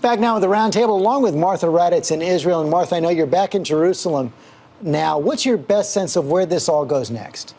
Back now with the Roundtable, along with Martha Raddatz in Israel. And Martha, I know you're back in Jerusalem now. What's your best sense of where this all goes next?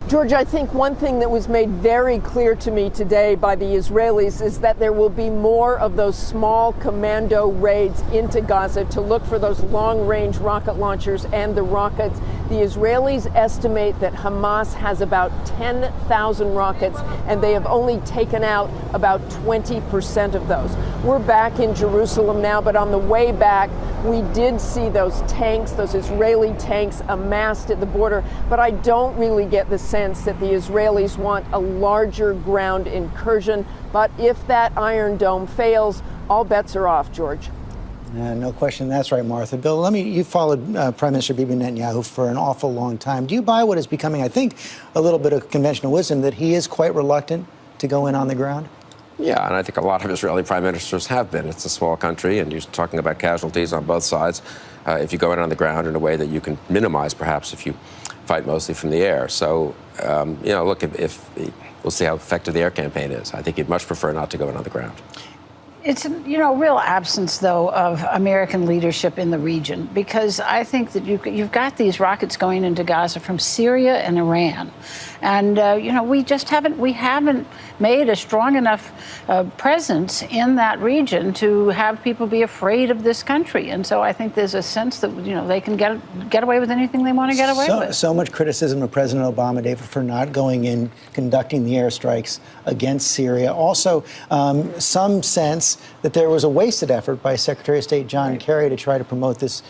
George, I think one thing that was made very clear to me today by the Israelis is that there will be more of those small commando raids into Gaza to look for those long-range rocket launchers and the rockets. The Israelis estimate that Hamas has about 10,000 rockets, and they have only taken out about 20% of those. We're back in Jerusalem now, but on the way back, we did see those tanks, those Israeli tanks amassed at the border, but I don't really get the sense that the Israelis want a larger ground incursion. But if that Iron Dome fails, all bets are off, George. No question. That's right, Martha. Bill, you followed Prime Minister Bibi Netanyahu for an awful long time. Do you buy what is becoming, I think, a little bit of conventional wisdom that he is quite reluctant to go in on the ground? Yeah, and I think a lot of Israeli prime ministers have been. It's a small country, and you're talking about casualties on both sides. If you go in on the ground in a way that you can minimize, perhaps, if you fight mostly from the air. So, look, if we'll see how effective the air campaign is. I think he'd much prefer not to go in on the ground. It's a real absence, though, of American leadership in the region, because I think that you've got these rockets going into Gaza from Syria and Iran, and we haven't made a strong enough presence in that region to have people be afraid of this country. And so I think there's a sense that they can get away with anything they want to get away with. So much criticism of President Obama, David, for not going in, conducting the airstrikes against Syria. Also, some sense that there was a wasted effort by Secretary of State John Kerry to try to promote this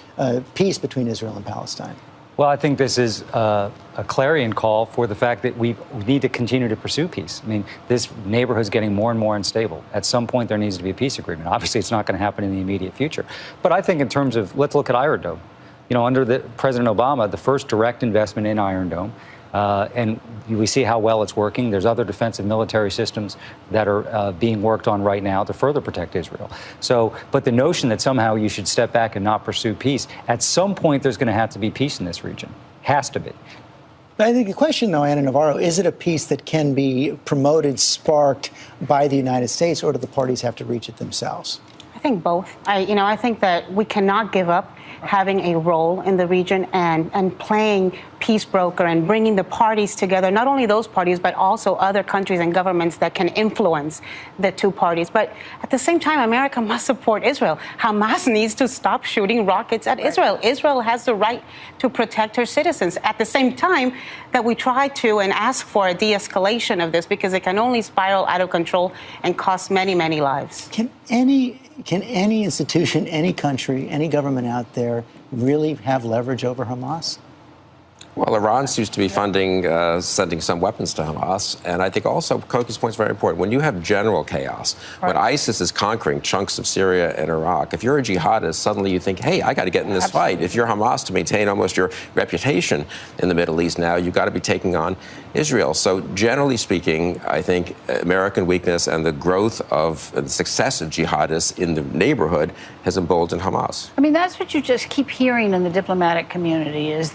peace between Israel and Palestine. Well, I think this is a clarion call for the fact that we need to continue to pursue peace. I mean, this neighborhood is getting more and more unstable. At some point, there needs to be a peace agreement. Obviously, it's not going to happen in the immediate future. But I think in terms of, let's look at Iron Dome. Under President Obama, the first direct investment in Iron Dome, and we see how well it's working. There's other defensive military systems that are being worked on right now to further protect Israel. But the notion that somehow you should step back and not pursue peace, at some point there's going to have to be peace in this region. Has to be. I think the question, though, Anna Navarro, is it a peace that can be promoted, sparked by the United States, or do the parties have to reach it themselves? I think both. I think that we cannot give up having a role in the region and playing peace broker and bringing the parties together, not only those parties, but also other countries and governments that can influence the two parties. But at the same time, America must support Israel. Hamas needs to stop shooting rockets at Israel. Israel has the right to protect her citizens. At the same time that we try to and ask for a de-escalation of this, because it can only spiral out of control and cost many, many lives. Can any institution, any country, any government out there really have leverage over Hamas? Well, Iran seems to be sending some weapons to Hamas. And I think also Koki's point is very important. When you have general chaos, when ISIS is conquering chunks of Syria and Iraq, if you're a jihadist, suddenly you think, hey, I got to get in this fight. If you're Hamas, to maintain almost your reputation in the Middle East now, you've got to be taking on Israel. So generally speaking, I think American weakness and the growth of the success of jihadists in the neighborhood has emboldened Hamas. I mean, that's what you just keep hearing in the diplomatic community is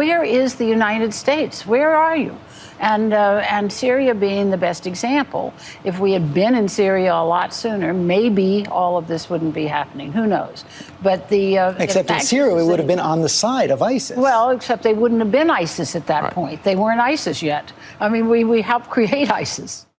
where is the United States? Where are you? And Syria being the best example. If we had been in Syria a lot sooner, maybe all of this wouldn't be happening. Who knows? But except in Syria, we would have been on the side of ISIS. Well, except they wouldn't have been ISIS at that point. They weren't ISIS yet. I mean, we helped create ISIS.